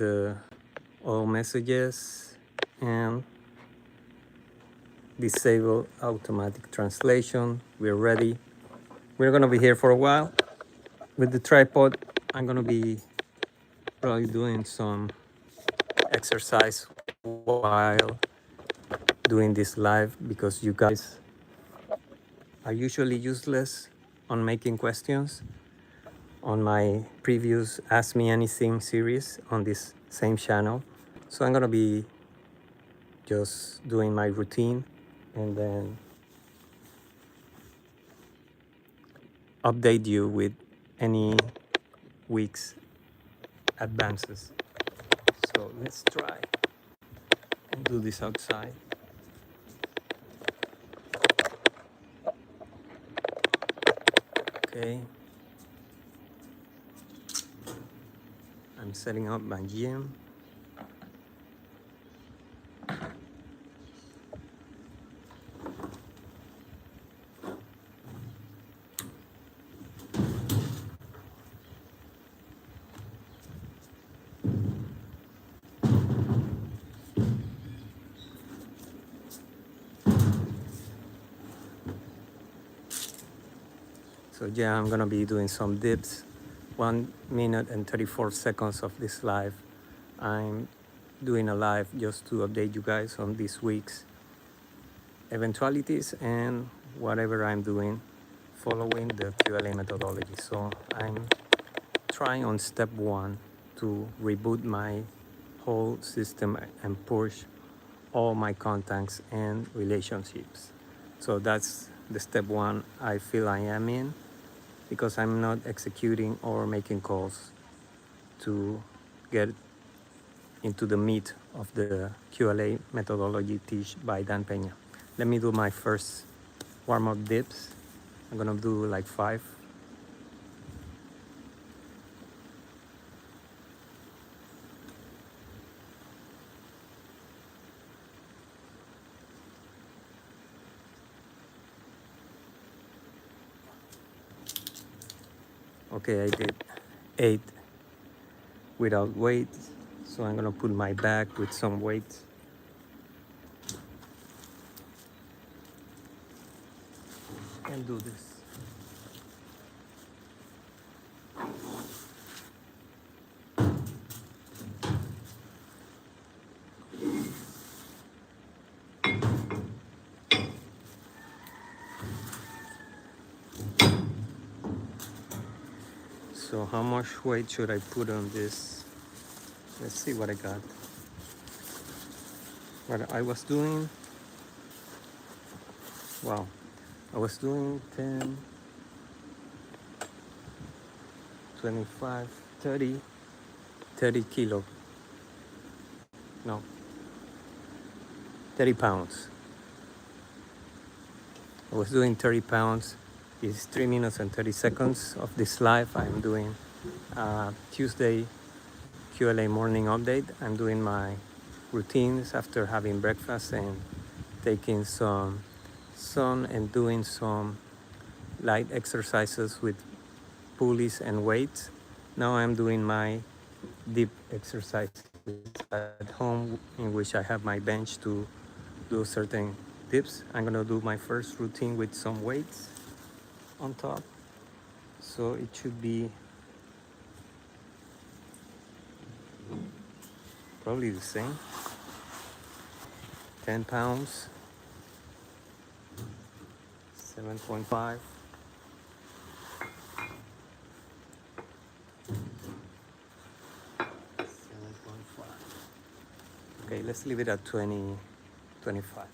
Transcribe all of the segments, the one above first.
the all messages and disable automatic translation. We're ready. We're gonna be here for a while. With the tripod, I'm gonna be probably doing some exercise while doing this live because you guys are usually useless on making questions on my previous Ask Me Anything series on this same channel. So I'm gonna be just doing my routine and then update you with any week's advances. So let's try and do this outside. Okay. I'm setting up my gym. So yeah, I'm gonna be doing some dips. 1 minute and 34 seconds of this live. I'm doing a live just to update you guys on this week's eventualities and whatever I'm doing following the QLA methodology. So I'm trying on step 1 to reboot my whole system and push all my contacts and relationships. So that's the step 1 I feel I am in, because I'm not executing or making calls to get into the meat of the QLA methodology taught by Dan Peña. Let me do my first warm-up dips. I'm gonna do like 5. Okay, I did 8 without weight. So I'm gonna put my back with some weight. And do this. So how much weight should I put on this? Let's see what I got. What I was doing, wow, I was doing 10, 25, 30, 30 kilo, no, 30 pounds. I was doing 30 pounds. It's 3 minutes and 30 seconds of this live. I'm doing Tuesday QLA morning update. I'm doing my routines after having breakfast and taking some sun and doing some light exercises with pulleys and weights. Now I'm doing my deep exercises at home, in which I have my bench to do certain dips. I'm gonna do my first routine with some weights on top. So it should be probably the same. 10 pounds, 7.5. Okay, let's leave it at 20, 25.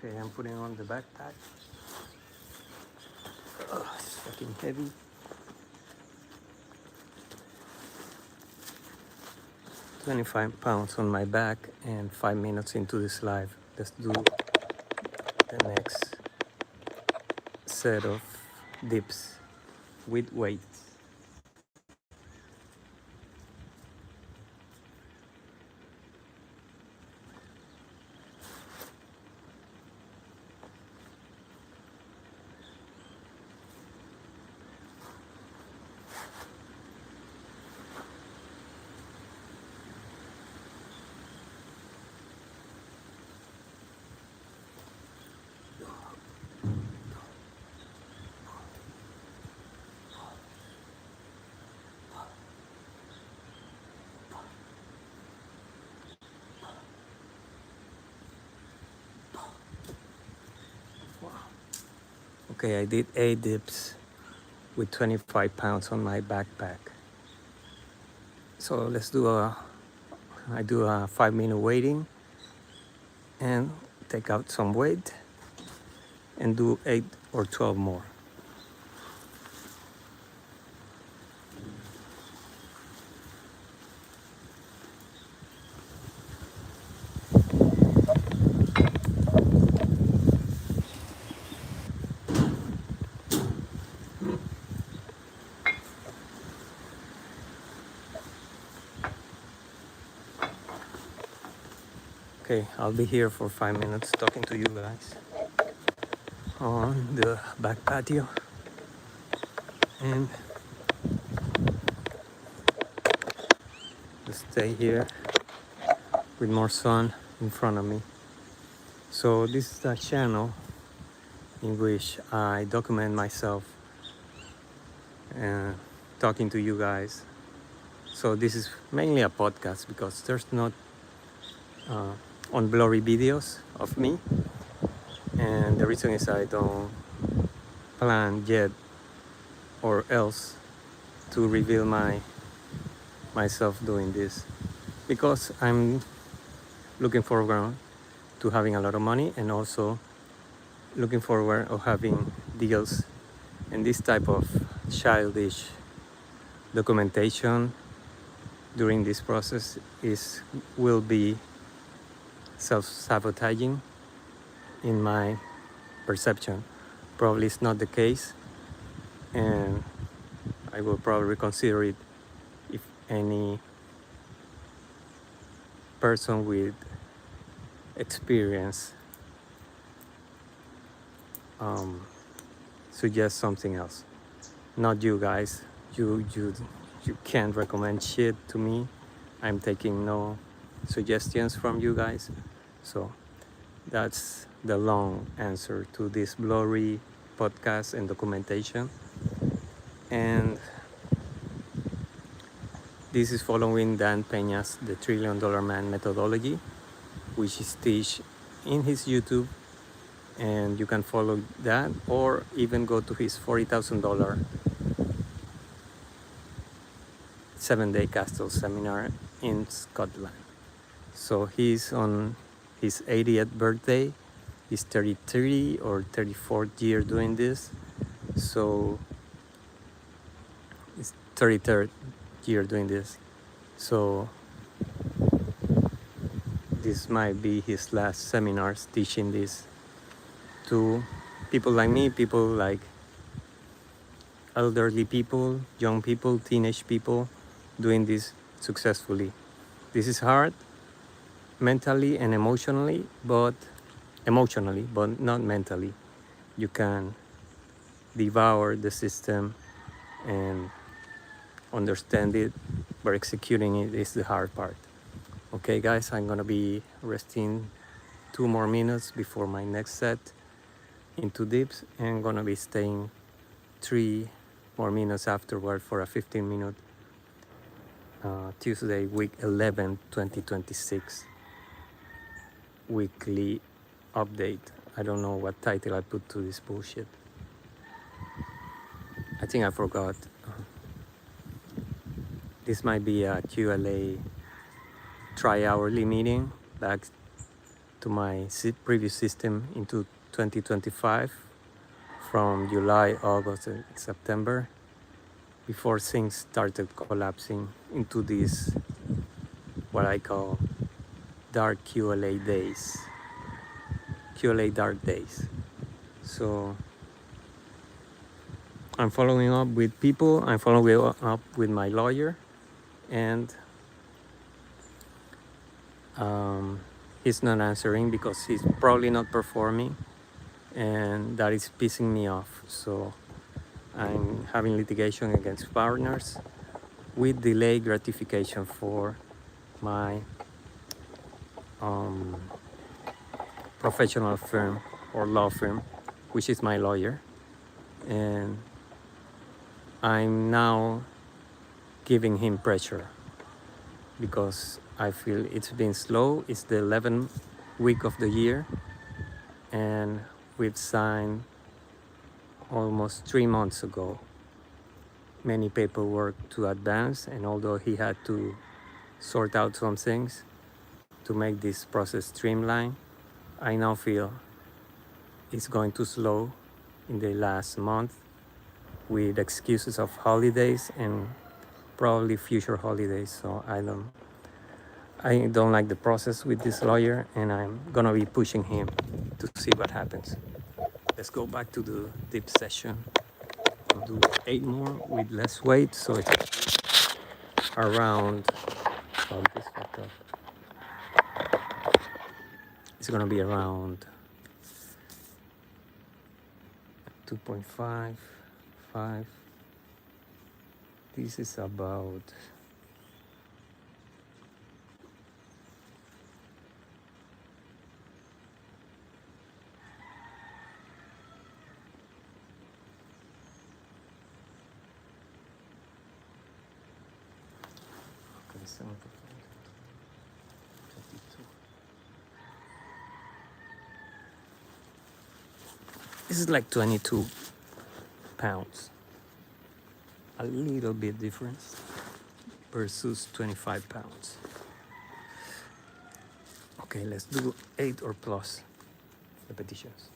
Okay, I'm putting on the backpack. It's fucking heavy. 25 pounds on my back and 5 minutes into this live. Let's do the next set of dips with weights. Okay, I did 8 dips with 25 pounds on my backpack. So I do a 5-minute waiting and take out some weight and do 8 or 12 more. Okay, I'll be here for 5 minutes talking to you guys on the back patio, and stay here with more sun in front of me. So this is a channel in which I document myself and talking to you guys. So this is mainly a podcast because there's not on blurry videos of me, and the reason is I don't plan yet or else to reveal myself doing this, because I'm looking forward to having a lot of money, and also looking forward of having deals, and this type of childish documentation during this process will be self-sabotaging in my perception. Probably it's not the case, and I will probably consider it if any person with experience suggests something else. Not you guys. You can't recommend shit to me. I'm taking no suggestions from you guys. So that's the long answer to this blurry podcast and documentation. And this is following Dan Peña's The $1 Trillion Man methodology, which is teach in his YouTube, and you can follow that, or even go to his $40,000 7-day castle seminar in Scotland. So he's on his 80th birthday. He's 33 or 34th year doing this. So it's 33rd year doing this. So this might be his last seminars teaching this to people like me, people like elderly people, young people, teenage people, doing this successfully. This is hard mentally and emotionally, but not mentally. You can devour the system and understand it, but executing it is the hard part. Okay guys, I'm gonna be resting 2 more minutes before my next set into dips, and gonna be staying 3 more minutes afterward for a 15-minute Tuesday, week 11, 2026 weekly update. I don't know what title I put to this bullshit. I think I forgot. This might be a QLA tri-hourly meeting back to my previous system into 2025 from July, August, and September, before things started collapsing into this what I call dark QLA days, QLA dark days. So I'm following up with people, I'm following up with my lawyer, and he's not answering because he's probably not performing, and that is pissing me off. So I'm having litigation against partners with delayed gratification for my professional firm or law firm, which is my lawyer. And I'm now giving him pressure because I feel it's been slow. It's the 11th week of the year, and we've signed almost 3 months ago many paperwork to advance. And although he had to sort out some things to make this process streamlined, I now feel it's going too slow in the last month with excuses of holidays and probably future holidays. So I don't like the process with this lawyer, and I'm gonna be pushing him to see what happens. Let's go back to the dip session. I'll do 8 more with less weight, so it's around, oh, this fucked up. It's gonna be around 2.5, 5. This is about okay, 7%, 22. This is like 22 pounds. A little bit difference versus 25 pounds. Okay, let's do 8 or plus repetitions.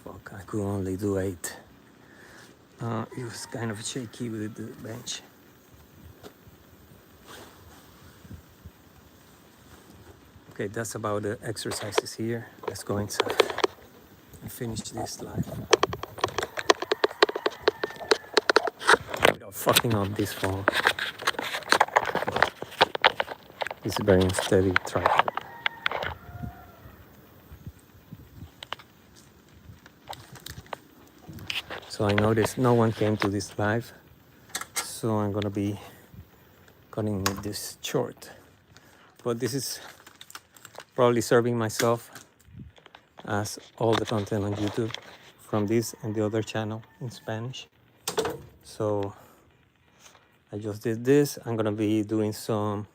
Fuck, I could only do 8. It was kind of shaky with the bench. Okay, that's about the exercises here. Let's go inside and finish this live without fucking up this phone. It's a very unsteady tripod. So I noticed no one came to this live, so I'm gonna be cutting this short. But this is probably serving myself as all the content on YouTube from this and the other channel in Spanish. So I just did this. I'm gonna be doing some,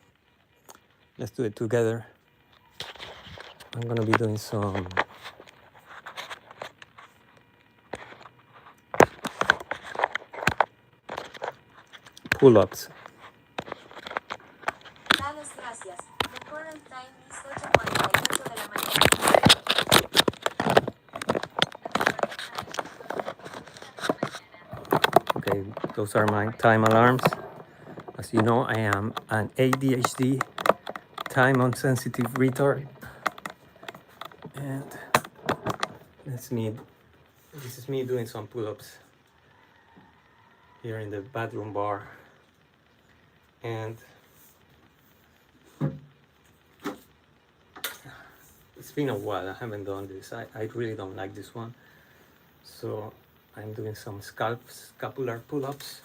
let's do it together. I'm gonna be doing some pull-ups. Dadas gracias. The current time is 8:48 de la mañana. Okay, those are my time alarms. As you know, I am an ADHD time-sensitive retard, and this is me doing some pull-ups here in the bathroom bar. And it's been a while, I haven't done this. I really don't like this one, so I'm doing some scapular pull-ups.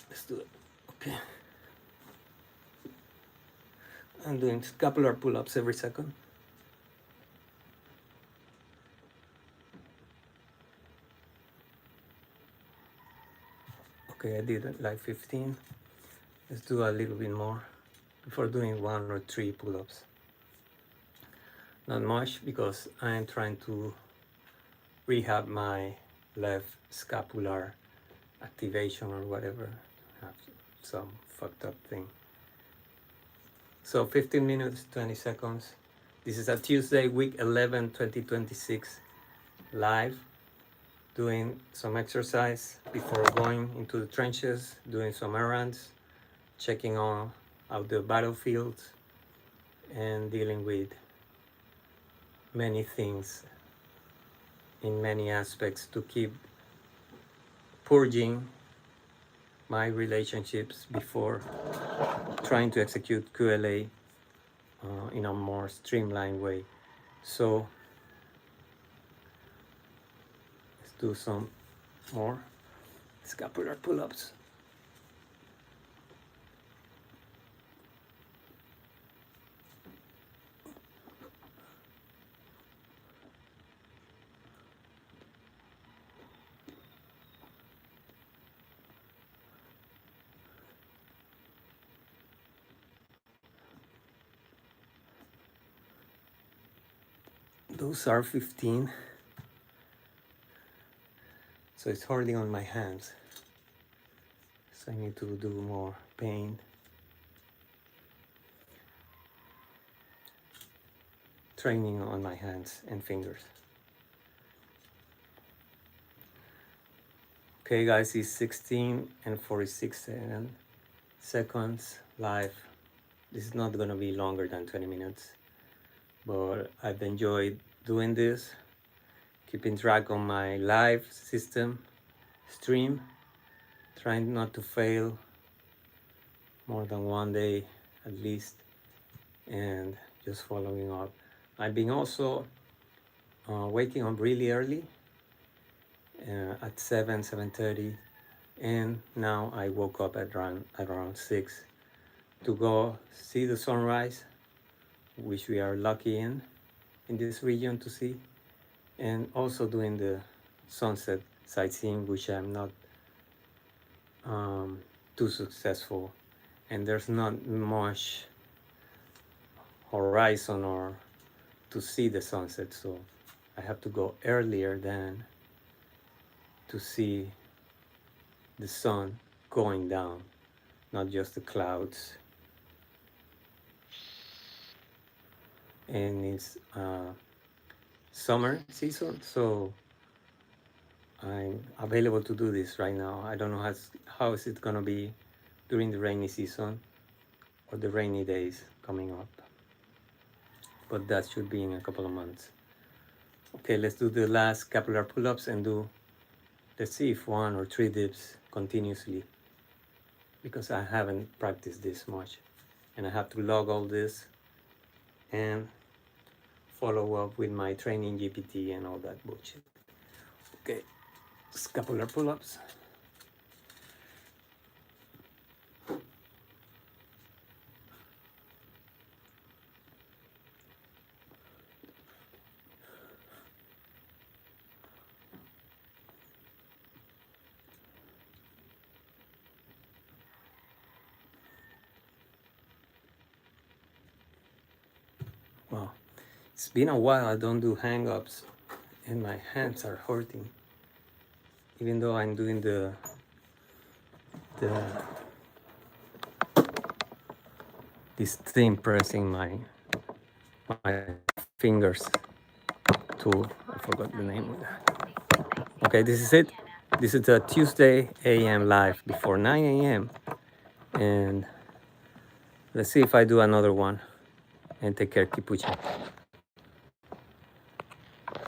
Let's do it. Okay, I'm doing scapular pull-ups every second. Okay, I did it like 15. Let's do a little bit more. before doing 1 or 3 pull-ups. Not much, because I am trying to rehab my left scapular activation or whatever. I have some fucked up thing. So 15 minutes, 20 seconds. This is a Tuesday, week 11, 2026, live, doing some exercise before going into the trenches, doing some errands, checking out the battlefield, and dealing with many things in many aspects to keep purging my relationships before trying to execute QLA in a more streamlined way. So let's do some more scapular pull-ups. Those are 15. So it's hardly on my hands. So I need to do more pain. Training on my hands and fingers. Okay guys, it's 16 and 46 seconds live. This is not gonna be longer than 20 minutes, but I've enjoyed doing this, keeping track on my live system, stream, trying not to fail more than one day at least, and just following up. I've been also waking up really early at 7:30, and now I woke up at around 6 to go see the sunrise, which we are lucky in this region to see, and also doing the sunset sightseeing, which I'm not too successful, and there's not much horizon or to see the sunset, so I have to go earlier than to see the sun going down, not just the clouds. And it's summer season, so I'm available to do this right now. I don't know how is it gonna be during the rainy season or the rainy days coming up, but that should be in a couple of months. Okay, let's do the last scapular pull-ups and let's see if 1 or 3 dips continuously, because I haven't practiced this much, and I have to log all this and follow up with my training GPT and all that bullshit. Okay, scapular pull-ups. Wow, it's been a while I don't do hang-ups, and my hands are hurting, even though I'm doing this thing, pressing my fingers to, I forgot the name of that. Okay, this is it. This is a Tuesday AM live before 9 AM, and let's see if I do another one, and take care, keep pushing.